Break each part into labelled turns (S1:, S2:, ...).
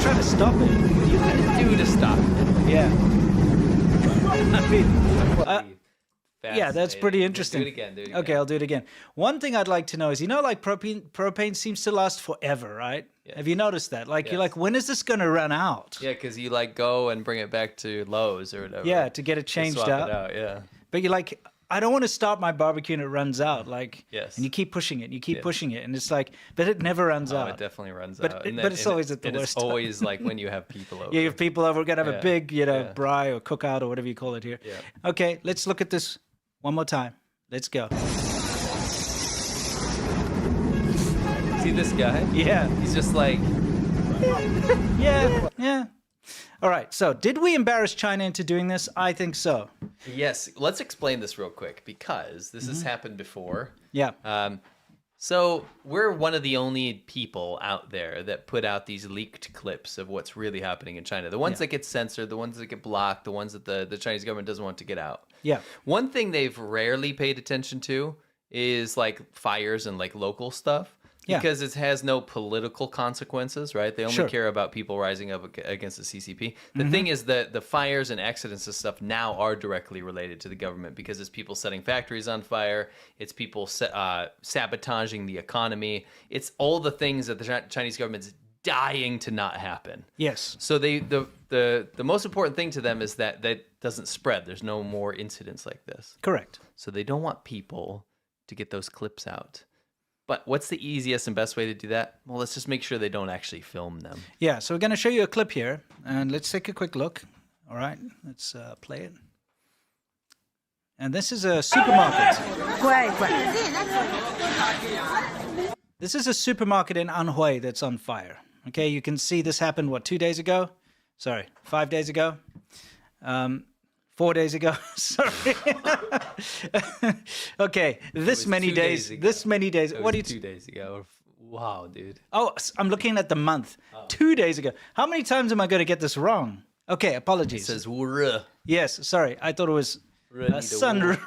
S1: trying to stop it? What are you gonna
S2: Do to stop it.
S1: Yeah. I mean, yeah, that's
S2: Fascinating.
S1: pretty interesting.
S2: Do it again.
S1: Okay, I'll do it again. One thing I'd like to know is, like propane seems to last forever, right?
S2: Yes.
S1: Have you noticed that? Like, you're
S2: Yes.
S1: like, when is this going to run out?
S2: Yeah, because you like go and bring it back to Lowe's or whatever.
S1: Yeah, to get it
S2: to
S1: changed
S2: swap
S1: out.
S2: it out. Yeah.
S1: But you're like, I don't want to start my barbecue and it runs out. Like,
S2: Yes.
S1: and you keep pushing it, and you keep pushing it, and it's like, but it never runs
S2: Oh,
S1: out.
S2: it definitely runs
S1: But
S2: out.
S1: it- but it's always at the
S2: and
S1: worst
S2: It's always like when you have people over.
S1: Yeah, you have people over, we're going to have a
S2: Yeah.
S1: big,
S2: Yeah.
S1: braai or cookout or whatever you call it here.
S2: Yeah.
S1: Okay, let's look at this one more time. Let's go.
S2: See this guy?
S1: Yeah,
S2: He's just like,
S1: yeah. All right, so did we embarrass China into doing this? I think so.
S2: yes. Let's explain this real quick because this
S1: Mm-hmm.
S2: has happened before.
S1: Yeah.
S2: So we're one of the only people out there that put out these leaked clips of what's really happening in China. The ones that get censored, the ones that get blocked, the ones that the Chinese government doesn't want to get out.
S1: Yeah.
S2: One thing they've rarely paid attention to is like fires and like local stuff.
S1: Yeah.
S2: Because it has no political consequences, right? They only
S1: Sure.
S2: care about people rising up against the CCP. The thing is that the fires and accidents and stuff now are directly related to the government because it's people setting factories on fire, it's people sabotaging the economy, it's all the things that the Chinese government's dying to not happen.
S1: Yes.
S2: So the most important thing to them is that doesn't spread. There's no more incidents like this.
S1: Correct.
S2: So they don't want people to get those clips out. But what's the easiest and best way to do that? Well, let's just make sure they don't actually film them.
S1: Yeah, so we're going to show you a clip here, and let's take a quick look. All right, let's play it. And this is a supermarket. This is a supermarket in Anhui that's on fire. Okay, you can see this happened, 2 days ago? Sorry, 5 days ago? 4 days ago? Sorry. Okay, this many
S2: 2
S1: days.
S2: days ago.
S1: This many days.
S2: It
S1: What do
S2: was
S1: you?
S2: 2 days ago. Wow, dude.
S1: Oh, I'm looking at the month. 2 days ago. How many times am I going to get this wrong? Okay,
S2: It
S1: apologies.
S2: says "wuh."
S1: Yes, sorry. I thought it was
S2: Ready to
S1: sun.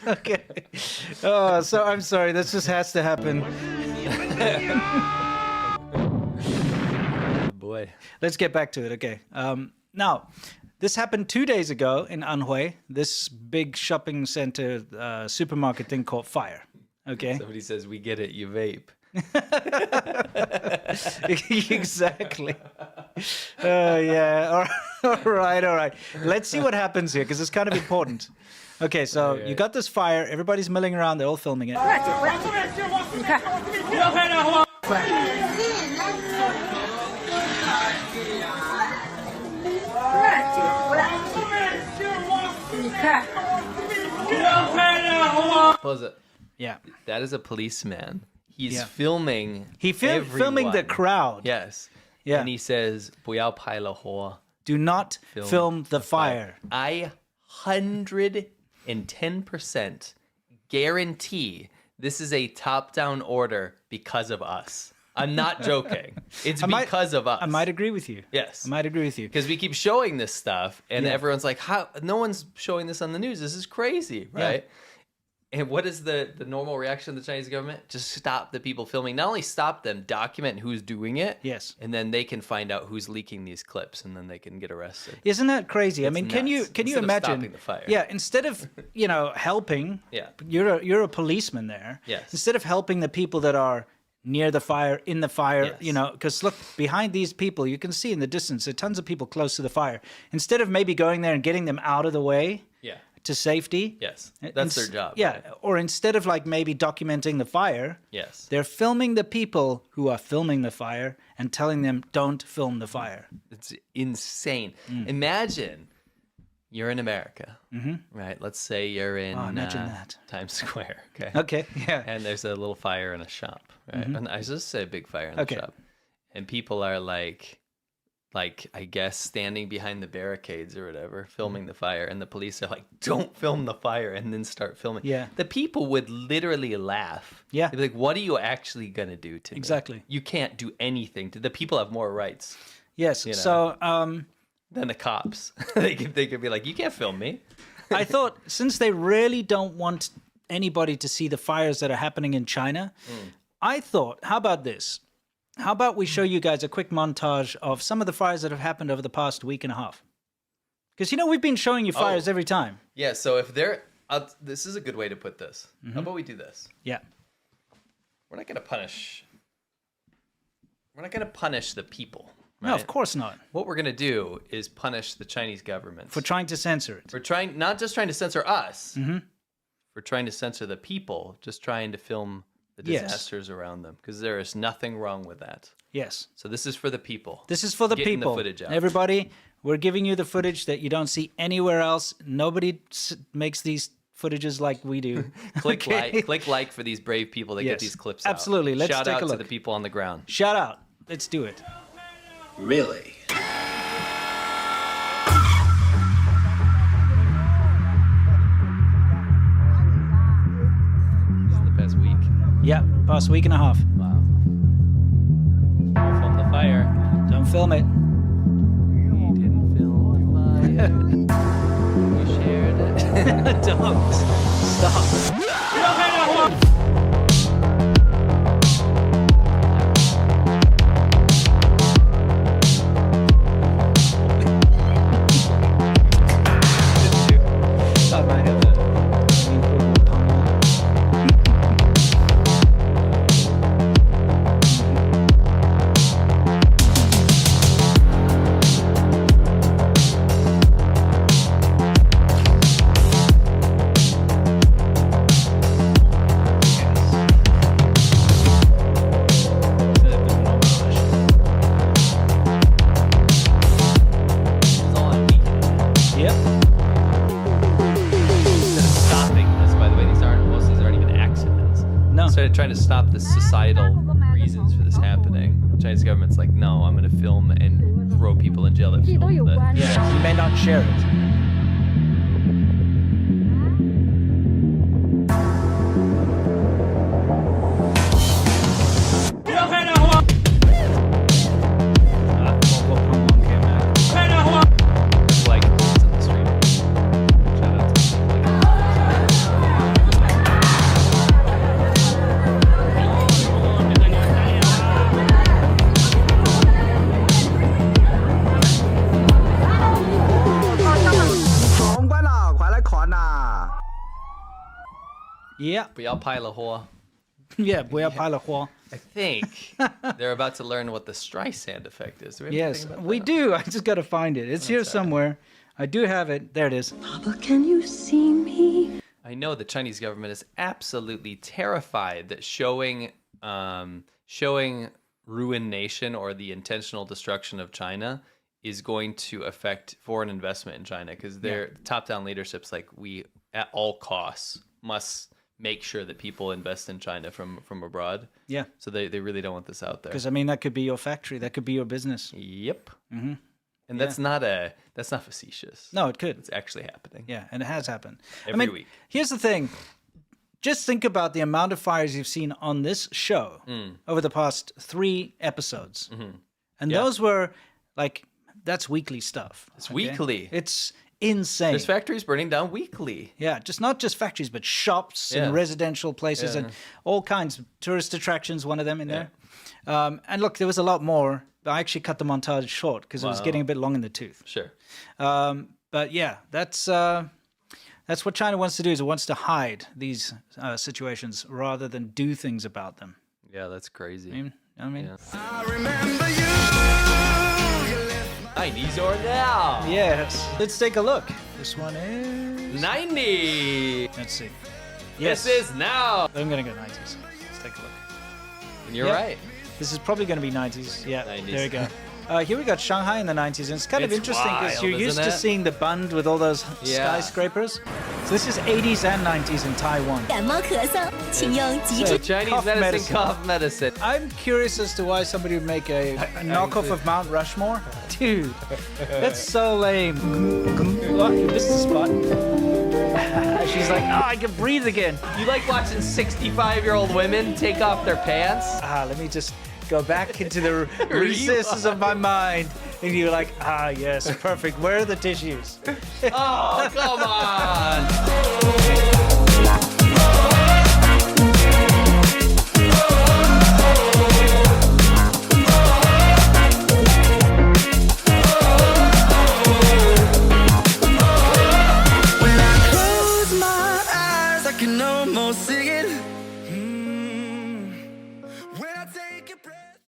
S1: Okay. Oh, so I'm sorry. This just has to happen.
S2: Boy.
S1: Let's get back to it. Okay. Now, this happened 2 days ago in Anhui. This big shopping center supermarket thing caught fire. Okay.
S2: Somebody says, "We get it. You vape."
S1: Exactly. Yeah. All right. Let's see what happens here because it's kind of important. Okay, so you got this fire. Everybody's milling around. They're all filming it.
S2: Pause it.
S1: Yeah.
S2: That is a policeman. He's
S1: Yeah.
S2: filming.
S1: Filming the
S2: everyone.
S1: crowd.
S2: Yes.
S1: Yeah.
S2: And he says, "不要拍了火."
S1: Do not film the fire.
S2: I 110% guarantee this is a top-down order because of us. I'm not joking. It's because of us.
S1: I might agree with you.
S2: Yes.
S1: I might agree with you.
S2: Because we keep showing this stuff, and
S1: Yeah.
S2: everyone's like, "How? No one's showing this on the news. This is crazy, right?" And what is the normal reaction of the Chinese government? Just stop the people filming. Not only stop them, document who's doing it.
S1: Yes.
S2: And then they can find out who's leaking these clips, and then they can get arrested.
S1: Isn't that crazy? I mean, can you
S2: nuts.
S1: can you
S2: Instead of
S1: imagine?
S2: stopping the fire.
S1: Yeah, instead of helping,
S2: Yeah.
S1: you're a policeman there.
S2: Yes.
S1: Instead of helping the people that are near the fire, in the fire,
S2: Yes.
S1: because look behind these people, you can see in the distance there are tons of people close to the fire. Instead of maybe going there and getting them out of the way
S2: Yeah.
S1: to safety.
S2: Yes. That's their job.
S1: Yeah,
S2: right?
S1: or instead of like maybe documenting the fire.
S2: Yes.
S1: They're filming the people who are filming the fire and telling them, don't film the fire.
S2: It's insane. Imagine you're in America, right? Let's say you're in
S1: imagine that.
S2: Times Square, okay?
S1: Okay, yeah.
S2: And there's a little fire in a shop, right? And I just say a big fire in the
S1: Okay.
S2: shop. And people are like, I guess, standing behind the barricades or whatever, filming the fire. And the police are like, don't film the fire, and then start filming.
S1: Yeah.
S2: The people would literally laugh.
S1: Yeah.
S2: They'd be like, what are you actually going to do to me?
S1: Exactly.
S2: You can't do anything. The people have more rights
S1: Yes,
S2: know.
S1: so
S2: than the cops. they could be like, you can't film me.
S1: I thought since they really don't want anybody to see the fires that are happening in China, I thought, how about this? how about we show you guys a quick montage of some of the fires that have happened over the past week and a half? Because, we've been showing you fires every time.
S2: Yeah, so if they're... this is a good way to put this. How about we do this?
S1: Yeah.
S2: We're not going to punish... We're not going to punish the people. Right?
S1: No, of course not.
S2: What we're going to do is punish the Chinese government.
S1: For trying to censor it.
S2: For not just trying to censor us. For trying to censor the people. Just trying to film the disasters around them. Because there is nothing wrong with that.
S1: Yes.
S2: So this is for the people.
S1: This is for the
S2: Getting
S1: people.
S2: The footage out.
S1: Everybody, we're giving you the footage that you don't see anywhere else. Nobody makes these footages like we do.
S2: Click like for these brave people that get these clips out.
S1: Absolutely. Let's
S2: Shout
S1: take
S2: out
S1: a look.
S2: to the people on the ground.
S1: Shout out. Let's do it.
S3: Really?
S2: This is the past week.
S1: Yeah, past week and a half.
S2: Wow. Film the fire.
S1: Don't film it.
S2: We didn't film the fire. You shared it.
S1: Don't. Stop.
S2: Trying to stop the societal reasons for this happening. The Chinese government's like, no, I'm going to film and throw people in jail that filmed it.
S1: Yeah, you may not share it.
S2: Like, it's in the street. Shout out to the people.
S1: Yeah.
S2: 不要拍了火.
S1: Yeah, 不要拍了火.
S2: I think they're about to learn what the Streisand effect is. Do we have
S1: Yes,
S2: anything about
S1: we
S2: that?
S1: do. I just got to find it. It's here somewhere. I do have it. There it is.
S4: Papa, can you see me?
S2: I know the Chinese government is absolutely terrified that showing ruination or the intentional destruction of China is going to affect foreign investment in China, because their top-down leadership's like, we at all costs must make sure that people invest in China from abroad.
S1: Yeah.
S2: So they really don't want this out there.
S1: Because, I mean, that could be your factory. That could be your business.
S2: Yep. Mm-hmm. And that's not facetious.
S1: No, it could.
S2: It's actually happening.
S1: Yeah, and it has happened.
S2: Every week.
S1: Here's the thing. Just think about the amount of fires you've seen on this show over the past 3 episodes. Mm-hmm. And those were, like, that's weekly stuff.
S2: It's weekly.
S1: It's insane.
S2: There's factories burning down weekly.
S1: Yeah, not just factories, but shops and residential places and all kinds of tourist attractions, one of them in there. And look, there was a lot more, but I actually cut the montage short because it was getting a bit long in the tooth.
S2: Sure.
S1: But yeah, that's what China wants to do, is it wants to hide these situations rather than do things about them.
S2: Yeah, that's crazy.
S1: I mean,
S3: I remember you.
S2: 90s or now.
S1: yes. Let's take a look. This one is
S2: 90.
S1: Let's see. Yes,
S2: This is now.
S1: I'm gonna go 90s. Let's take a look.
S2: And you're
S1: Yep.
S2: right.
S1: This is probably going to be 90s. Yeah,
S2: 90s.
S1: there we go. Here we got Shanghai in the 90s, and it's kind of
S2: It's
S1: interesting because
S2: wild,
S1: you're used
S2: isn't
S1: to
S2: it?
S1: seeing the Bund with all those skyscrapers. So this is 80s and 90s in Taiwan.
S4: 感冒咳嗽，请用急
S2: So
S4: 诊。
S2: Chinese
S1: Cough
S2: medicine,
S1: medicine.
S2: cough medicine.
S1: I'm curious as to why somebody would make a knockoff of Mount Rushmore. Dude, that's so lame. Oh, you missed the spot. She's like, oh, I can breathe again.
S2: You like watching 65-year-old women take off their pants?
S1: Let me just go back into the recesses of my mind. And you're like, yes, perfect. Where are the tissues?
S2: Oh, come on.
S3: can almost see it.